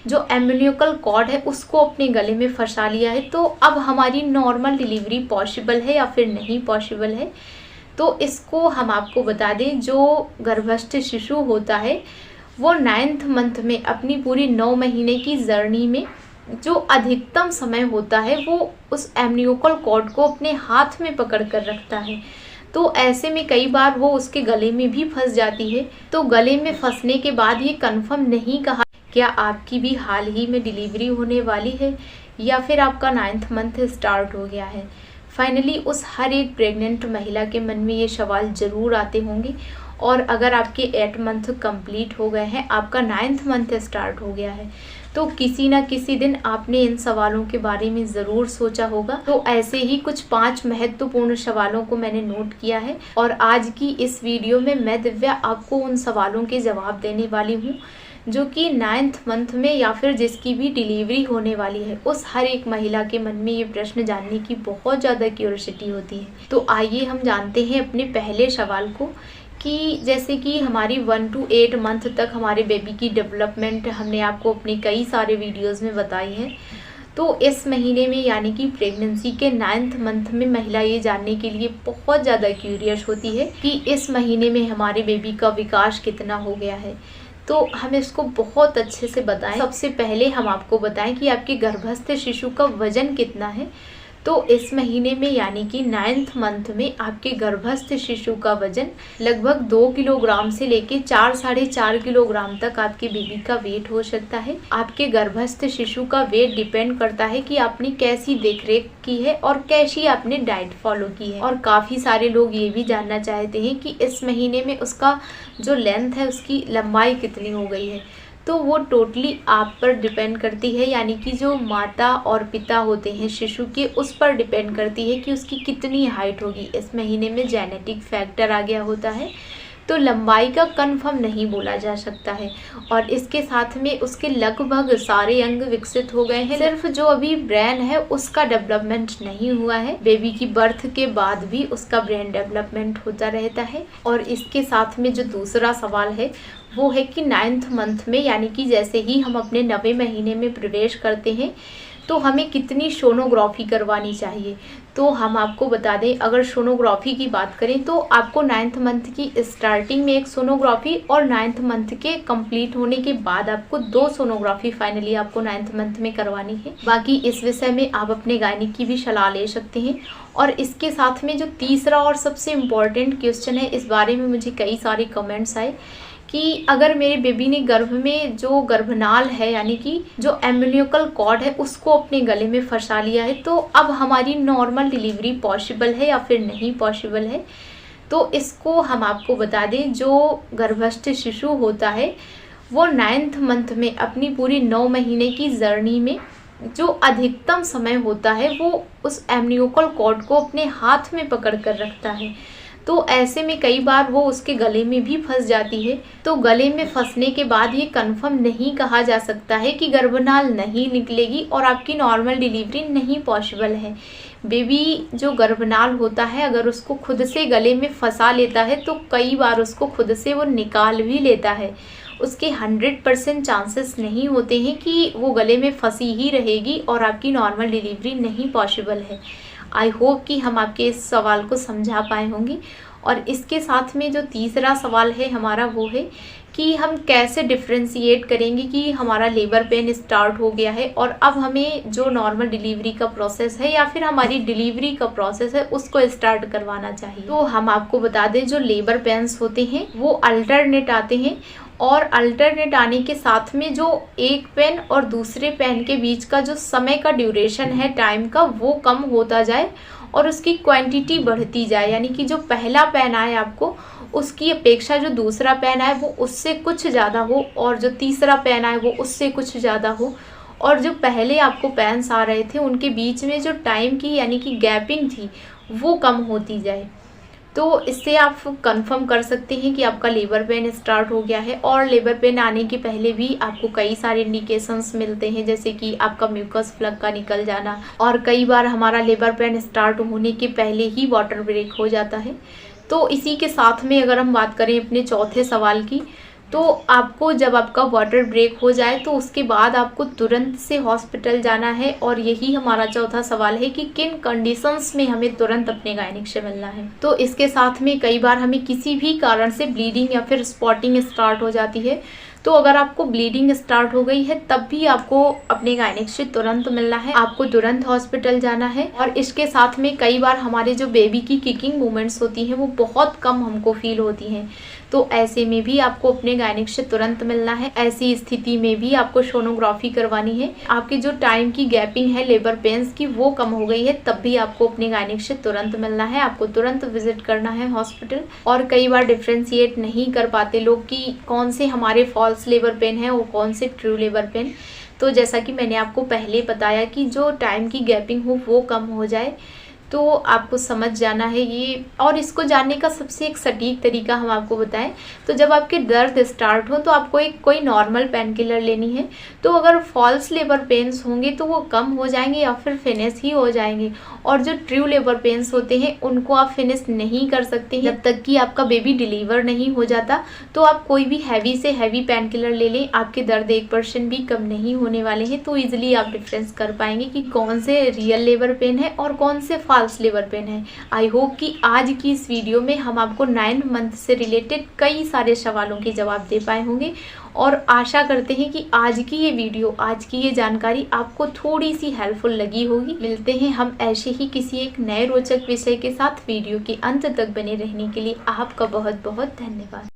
जो umbilical cord है उसको अपने गले में फंसा लिया है। तो अब हमारी नॉर्मल डिलीवरी पॉसिबल है या फिर नहीं पॉसिबल है, तो इसको हम आपको बता दें। जो गर्भस्थ शिशु होता है वो 9th मंथ में अपनी पूरी 9 महीने की जर्नी में जो अधिकतम समय होता है वो उस अम्बिलिकल कॉर्ड को अपने हाथ में पकड़ कर रखता है। तो ऐसे में कई बार वो उसके गले में भी फंस जाती है। तो गले में फंसने के बाद ये कंफर्म नहीं कहा क्या आपकी भी हाल ही में डिलीवरी होने वाली है या फिर आपका 9th मंथ स्टार्ट हो गया है। फाइनली उस हर एक प्रेग्नेंट महिला के मन में ये सवाल ज़रूर आते होंगे। और अगर आपके 8 मंथ कंप्लीट हो गए हैं, आपका 9th मंथ स्टार्ट हो गया है, तो किसी ना किसी दिन आपने इन सवालों के बारे में ज़रूर सोचा होगा। तो ऐसे ही कुछ 5 महत्वपूर्ण सवालों को मैंने नोट किया है और आज की इस वीडियो में मैं दिव्या आपको उन सवालों के जवाब देने वाली हूँ जो कि 9th मंथ में या फिर जिसकी भी डिलीवरी होने वाली है, उस हर एक महिला के मन में ये प्रश्न जानने की बहुत ज़्यादा क्यूरियोसिटी होती है। तो आइए हम जानते हैं अपने पहले सवाल को कि जैसे कि हमारी 1 to 8 मंथ तक हमारे बेबी की डेवलपमेंट हमने आपको अपने कई सारे वीडियोस में बताई है। तो इस महीने में यानी कि प्रेगनेंसी के 9th मंथ में महिला ये जानने के लिए बहुत ज़्यादा क्यूरियस होती है कि इस महीने में हमारे बेबी का विकास कितना हो गया है। तो हम इसको बहुत अच्छे से बताएं। सबसे पहले हम आपको बताएं कि आपके गर्भस्थ शिशु का वजन कितना है। तो इस महीने में यानी कि 9th मंथ में आपके गर्भस्थ शिशु का वजन लगभग 2 किलोग्राम से लेके 4-4.5 किलोग्राम तक आपके बेबी का वेट हो सकता है। आपके गर्भस्थ शिशु का वेट डिपेंड करता है कि आपने कैसी देखरेख की है और कैसी आपने डाइट फॉलो की है। और काफ़ी सारे लोग ये भी जानना चाहते हैं कि इस महीने में उसका जो लेंथ है, उसकी लंबाई कितनी हो गई है। तो वो टोटली आप पर डिपेंड करती है, यानी कि जो माता और पिता होते हैं शिशु के, उस पर डिपेंड करती है कि उसकी कितनी हाइट होगी। इस महीने में जेनेटिक फैक्टर आ गया होता है, तो लंबाई का कंफर्म नहीं बोला जा सकता है। और इसके साथ में उसके लगभग सारे अंग विकसित हो गए हैं, सिर्फ जो अभी ब्रेन है उसका डेवलपमेंट नहीं हुआ है। बेबी की बर्थ के बाद भी उसका ब्रेन डेवलपमेंट होता रहता है। और इसके साथ में जो दूसरा सवाल है वो है कि 9th मंथ में यानी कि जैसे ही हम अपने 9वें महीने में प्रवेश करते हैं तो हमें कितनी सोनोग्राफी करवानी चाहिए। तो हम आपको बता दें, अगर सोनोग्राफी की बात करें तो आपको 9th मंथ की स्टार्टिंग में एक सोनोग्राफी और 9th मंथ के कंप्लीट होने के बाद आपको 2 सोनोग्राफी फाइनली आपको 9th मंथ में करवानी है। बाकी इस विषय में आप अपने गायनिक की भी सलाह ले सकते हैं। और इसके साथ में जो तीसरा और सबसे इम्पॉर्टेंट क्वेश्चन है, इस बारे में मुझे कई सारे कमेंट्स आए कि अगर मेरे बेबी ने गर्भ में जो गर्भनाल है यानी कि जो अम्बिलिकल कॉर्ड है उसको अपने गले में फंसा लिया है, तो अब हमारी नॉर्मल डिलीवरी पॉसिबल है या फिर नहीं पॉसिबल है। तो इसको हम आपको बता दें, जो गर्भस्थ शिशु होता है वो 9th मंथ में अपनी पूरी 9 महीने की जर्नी में जो अधिकतम समय होता है वो उस अम्बिलिकल कॉर्ड को अपने हाथ में पकड़ कर रखता है। तो ऐसे में कई बार वो उसके गले में भी फंस जाती है। तो गले में फंसने के बाद ये कंफर्म नहीं कहा जा सकता है कि गर्भनाल नहीं निकलेगी और आपकी नॉर्मल डिलीवरी नहीं पॉसिबल है। बेबी जो गर्भनाल होता है अगर उसको खुद से गले में फंसा लेता है तो कई बार उसको खुद से वो निकाल भी लेता है। उसके 100% चांसेस नहीं होते हैं कि वो गले में फंसी ही रहेगी और आपकी नॉर्मल डिलीवरी नहीं पॉसिबल है। आई होप कि हम आपके इस सवाल को समझा पाए होंगे। और इसके साथ में जो तीसरा सवाल है हमारा वो है कि हम कैसे डिफ्रेंशिएट करेंगे कि हमारा लेबर पेन स्टार्ट हो गया है और अब हमें जो नॉर्मल डिलीवरी का प्रोसेस है या फिर हमारी डिलीवरी का प्रोसेस है उसको स्टार्ट करवाना चाहिए। तो हम आपको बता दें, जो लेबर पेन्स होते हैं वो अल्टरनेट आते हैं और अल्टरनेट आने के साथ में जो एक पेन और दूसरे पेन के बीच का जो समय का ड्यूरेशन है टाइम का वो कम होता जाए और उसकी क्वांटिटी बढ़ती जाए, यानी कि जो पहला पेन आए आपको उसकी अपेक्षा जो दूसरा पेन आए वो उससे कुछ ज़्यादा हो और जो तीसरा पेन आए वो उससे कुछ ज़्यादा हो और जो पहले आपको पेन्स आ रहे थे उनके बीच में जो टाइम की यानी कि गैपिंग थी वो कम होती जाए। तो इससे आप कंफर्म कर सकते हैं कि आपका लेबर पेन स्टार्ट हो गया है। और लेबर पेन आने के पहले भी आपको कई सारे इंडिकेशंस मिलते हैं, जैसे कि आपका म्यूकस प्लग का निकल जाना और कई बार हमारा लेबर पेन स्टार्ट होने के पहले ही वाटर ब्रेक हो जाता है। तो इसी के साथ में अगर हम बात करें अपने चौथे सवाल की, तो आपको जब आपका वाटर ब्रेक हो जाए तो उसके बाद आपको तुरंत से हॉस्पिटल जाना है। और यही हमारा चौथा सवाल है कि किन कंडीशंस में हमें तुरंत अपने गायनिक से मिलना है। तो इसके साथ में कई बार हमें किसी भी कारण से ब्लीडिंग या फिर स्पॉटिंग स्टार्ट हो जाती है। तो अगर आपको ब्लीडिंग स्टार्ट हो गई है तब भी आपको अपने गायनिक से तुरंत मिलना है, आपको तुरंत हॉस्पिटल जाना है। और इसके साथ में कई बार हमारे जो बेबी की किकिंग मूवमेंट्स होती हैं वो बहुत कम हमको फील होती हैं, तो ऐसे में भी आपको अपने गायनिक से तुरंत मिलना है। ऐसी स्थिति में भी आपको सोनोग्राफी करवानी है। आपकी जो टाइम की गैपिंग है लेबर पेन्स की वो कम हो गई है तब भी आपको अपने गायनिक से तुरंत मिलना है, आपको तुरंत विजिट करना है हॉस्पिटल। और कई बार डिफ्रेंशिएट नहीं कर पाते लोग कि कौन से हमारे फॉल्स लेबर पेन है और कौन से ट्रू लेबर पेन। तो जैसा कि मैंने आपको पहले बताया कि जो टाइम की गैपिंग हो वो कम हो जाए तो आपको समझ जाना है ये। और इसको जानने का सबसे एक सटीक तरीका हम आपको बताएं तो जब आपके दर्द स्टार्ट हो तो आपको एक कोई नॉर्मल पेन किलर लेनी है। तो अगर फॉल्स लेबर पेन्स होंगे तो वो कम हो जाएंगे या फिर फिनिश ही हो जाएंगे। और जो ट्रू लेबर पेन्स होते हैं उनको आप फिनिश नहीं कर सकते जब तक कि आपका बेबी डिलीवर नहीं हो जाता। तो आप कोई भी हैवी से हैवी पेन किलर ले लें, आपके दर्द 1% भी कम नहीं होने वाले हैं। तो ईजिली आप डिफरेंस कर पाएंगे कि कौन से रियल लेबर पेन है और कौन से फॉल्स लेबर पेन है। आई होप कि आज की इस वीडियो में हम आपको 9 मंथ से रिलेटेड कई सारे सवालों के जवाब दे पाए होंगे। और आशा करते हैं कि आज की ये वीडियो, आज की ये जानकारी आपको थोड़ी सी हेल्पफुल लगी होगी। मिलते हैं हम ऐसे ही किसी एक नए रोचक विषय के साथ। वीडियो के अंत तक बने रहने के लिए आपका बहुत बहुत धन्यवाद।